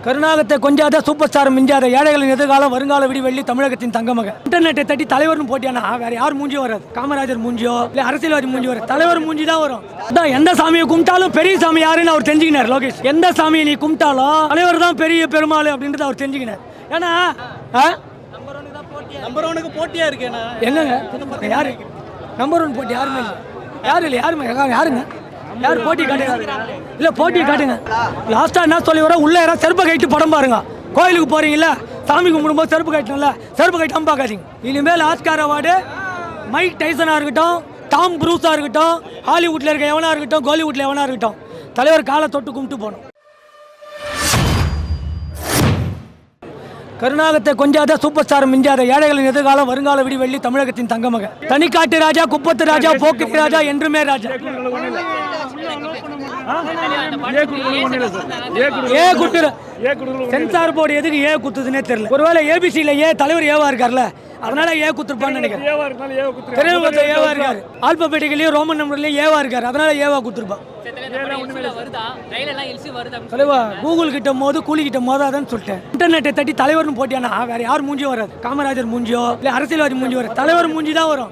கருணாகத்தை கொஞ்சாத super star மிஞ்சாத ஏழைகளின் எதிர்காலம் வருங்கால விடிவெள்ளி தமிழகத்தின் தங்கமக. இன்டர்நெட்டை தட்டி தலைவர்னு போட்டியானா வேற யார் மூஞ்சியும் வராது. காமராஜர் மூஞ்சியோ இல்லை அரசியல்வாதி மூஞ்சி வரும், தலைவர் மூஞ்சி தான் வரும். அதான் எந்த சாமியை கும்பிட்டாலும் பெரிய சாமி யாருன்னு அவர் தெரிஞ்சுக்கினார் லோகேஷ். எந்த சாமியை நீ கும்பிட்டாலும் தலைவர் தான் பெரிய பெருமாள் அப்படின்றது அவர் தெரிஞ்சுக்கினார். ஏன்னா நம்பர் ஒனுக்கு போட்டியா இருக்கு. என்னங்க யாரு நம்பர் ஒன் போட்டி? யாருமே இல்லை. யாரும் இல்லை. யாருங்க யார் போட்டி காட்டுங்க? இல்லை போட்டி காட்டுங்க. லாஸ்ட்டாக என்ன சொல்லி வர உள்ள யாராவது செருப்பை கைட்டு படம் பாருங்க. கோயிலுக்கு போறீங்களா, சாமி கும்பிடும்போது செருப்பு கட்டணும்ல, செருப்பு கட்டாமல் பார்க்காதீங்க. இனிமேல் ஆஸ்கார் அவார்டு மைக் டைசனாக இருக்கட்டும், டாம் ப்ரூஸாக இருக்கட்டும், ஹாலிவுட்டில் இருக்க எவனாக இருக்கட்டும், கோலிவுட்டில் எவனாக இருக்கட்டும், தலைவர் காலை தொட்டு கும்பிட்டு போகணும். கருணாகத்தை கொஞ்சாத சூப்பர் ஸ்டார் மிஞ்சாத ஏழைகளின் எதிர்காலம் வருங்கால விடிவெள்ளி தமிழகத்தின் தங்கமக. தனிக்காட்டு ராஜா, குப்பத்து ராஜா, போக்கிரி ராஜா, என்றுமே ராஜா. சென்சார் போர்டு எதுக்கு ஏ குத்துதுன்னே தெரியல. ஒருவேளை ஏபிசியில ஏ தலைவர் ஏவா இருக்கார்ல, அதனால ஏ குத்துருப்பான்னு நினைக்கிறேன். ஏவா இருக்காரு, ஆல்பபெட்டிக்கலையும் ரோமன் நம்பர்லயும் ஏவா இருக்காரு, அதனால ஏவா குத்துருப்பான். தலைவா கூகுள் கிட்ட மோது கூலி கிட்ட மோதாதான்னு சொல்லிட்டேன். இன்டர்நெட்டை தட்டி தலைவர்னு போட்டியானா வேற யார் மூஞ்சியும் வராது. காமராஜர் மூஞ்சியோ இல்லை அரசியல்வாதி மூஞ்சி வரும், தலைவர் மூஞ்சி தான் வரும்.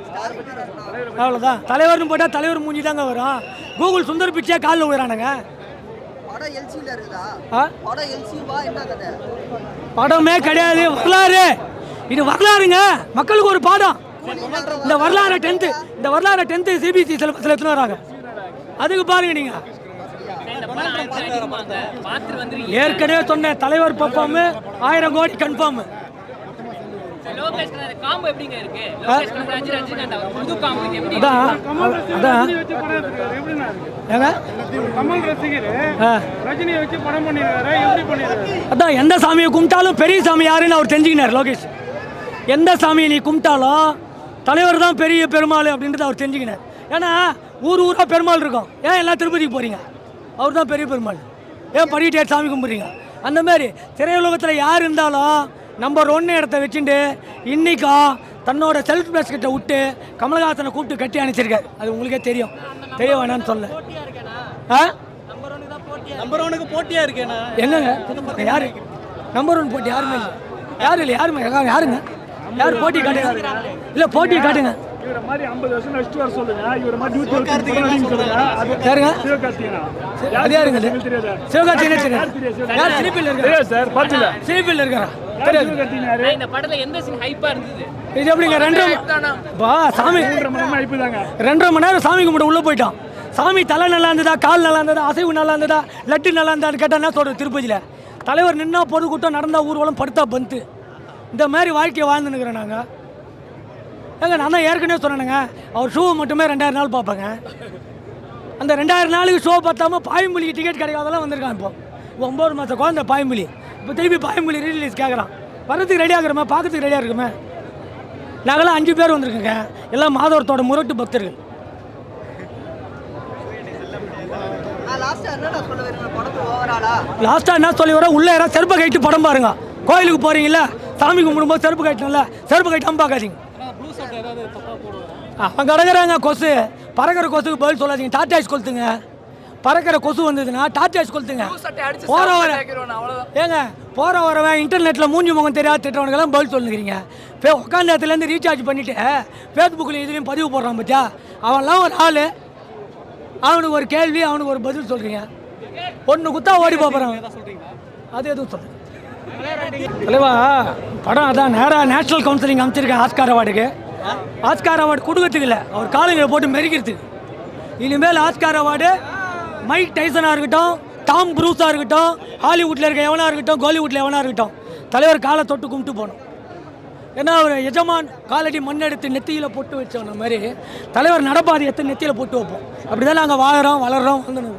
அவ்வளோதான். தலைவர்னு போட்டா தலைவர் மூஞ்சி தாங்க வரும். கூகுள் சுந்தர் பிச்சையா காலில் விழுறானுங்க. படமே கிடையாது, வரலாறு. இது வரலாறுங்க, மக்களுக்கு ஒரு பாடம். இந்த வரலாறு 10th சிபிஎஸ்இ சிலபஸ்ல எடுத்துன்னு வராங்க. அதுக்கு பாருங்க நீங்க. ஏற்கனவே சொன்ன தலைவர் பர்ஃபார்ம் 1000 கோடி கன்ஃபார்ம். அதான் எந்த சாமியை கும்பிட்டாலும் பெரிய சாமி யாருன்னு அவர் தெரிஞ்சுக்கினார் லோகேஷ். எந்த சாமியை நீ கும்பிட்டாலும் தலைவர் தான் பெரிய பெருமாள் அப்படின்றது அவர் தெரிஞ்சுக்கினார். ஏன்னா ஊராக பெருமாள் இருக்கும். ஏன் எல்லாம் திருப்பதிக்கு போகிறீங்க? அவர் தான் பெரிய பெருமாள். ஏன் படிக்கிட்டே சாமி கும்பிட்றீங்க? அந்த மாதிரி திரையுலகத்தில் யார் இருந்தாலும் நம்பர் 1 இடத்த வச்சுட்டு இன்றைக்கும் தன்னோட செல்ஃப் பேஸ்கிட்ட விட்டு கமலஹாசனை கூப்பிட்டு கட்டி அனுப்பிச்சிருக்காரு. அது உங்களுக்கே தெரியும். தெரிய வேணான்னு சொல்ல. நம்பர் ஒனுக்கு போட்டியா இருக்கு. யாரு நம்பர் 1 போட்டி? யாருமே இல்லை. யாருங்க யார் போட்டி காட்டுங்க? இல்லை போட்டி காட்டுங்க. சாமி கும்பிட உள்ள போயிட்டான். சாமி தலை நல்லா இருந்ததா, கால் நல்லா இருந்ததா, அசைவு நல்லா இருந்ததா, லட்டு நல்லா இருந்தான்னு கேட்டா என்ன சொல்றது? திருப்பதியில தலைவர் நின்னா பொதுக்கூட்டம், நடந்தா ஊர்வலம், படுத்தா பந்து. இந்த மாதிரி வாழ்க்கையை வாழ்ந்துன்னுக்கிறேன் நாங்கள். நான் தான் ஏற்கனவே சொன்னேனுங்க, அவர் ஷோ மட்டுமே 2000 நாள் பார்ப்பாங்க. அந்த 2000 நாளுக்கு ஷோ பார்த்தாம பாயம்புலிக்கு டிக்கெட் கிடைக்காதெல்லாம் வந்திருக்கான். இப்போ 9 மாத குழந்தை பாயம்புலி, இப்போ திருப்பி பாயம்புலி ரீரிலீஸ் கேட்குறான். வர்றதுக்கு ரெடியாக இருக்கிறோமே, பார்க்கறதுக்கு ரெடியாக இருக்குமே. நாங்களாம் 5 பேர் வந்திருக்கோங்க, எல்லாம் மாதவரத்தோட முரட்டு பக்தர்கள். லாஸ்ட்டாக என்ன சொல்லி வர உள்ள யாராவது செருப்பை கைட்டு படம் பாருங்க. கோயிலுக்கு போகிறீங்களா, சாமி கும்பிடும்போது செருப்பு கட்டணும்ல, செருப்பு கட்டாமல் பார்க்காதீங்க. அவன் கிடக்குறாங்க கொசு, பறக்கிற கொசுக்கு பதில் சொல்லாதீங்க. டாட்டாஸ் கொளுத்துங்க. பறக்கிற கொசு வந்ததுன்னா டாட்டாஸ் கொளுத்துங்க. போகிற வரவன் இன்டர்நெட்டில் மூஞ்சி முகம் தெரியாது திட்டவனுக்கெல்லாம் பதில் சொல்லுங்கிறீங்க. உட்காந்த இடத்துலேருந்து ரீசார்ஜ் பண்ணிவிட்டு ஃபேஸ்புக்கில் இதுலேயும் பதிவு போடுறான் பச்சா. அவன்லாம் ஒரு ஆள், அவனுக்கு ஒரு கேள்வி, அவனுக்கு ஒரு பதில் சொல்கிறீங்க. ஒன்று குத்தா ஓடி போகிறான். அது எதுவும் சொல்கிறேன் தலைவா. படம் அதான் நேராக நேஷனல் கவுன்சிலிங் அமைச்சிருக்கேன் ஆஸ்கார் அவார்டுக்கு. ஆஸ்கார் அவார்டு கொடுக்கறதுக்கு இல்லை, அவர் காலங்களை போட்டு மெருக்கிறதுக்கு. இனிமேல் ஆஸ்கார் அவார்டு மைக் டைசனாக இருக்கட்டும், டாம் ப்ரூஸாக இருக்கட்டும், ஹாலிவுட்டில் இருக்க எவனாக இருக்கட்டும், கோலிவுட்டில் எவனாக இருக்கட்டும், தலைவர் காலை தொட்டு கும்பிட்டு போகணும். ஏன்னா அவர் எஜமான் காலடி மண்ணெடுத்து நெத்தியில் போட்டு வச்சோம் மாதிரி தலைவர் நடப்பாதை எடுத்து நெத்தியில் போட்டு வைப்போம். அப்படி தான் நாங்கள் வளர்கிறோம், வாழ்ந்துன்னு.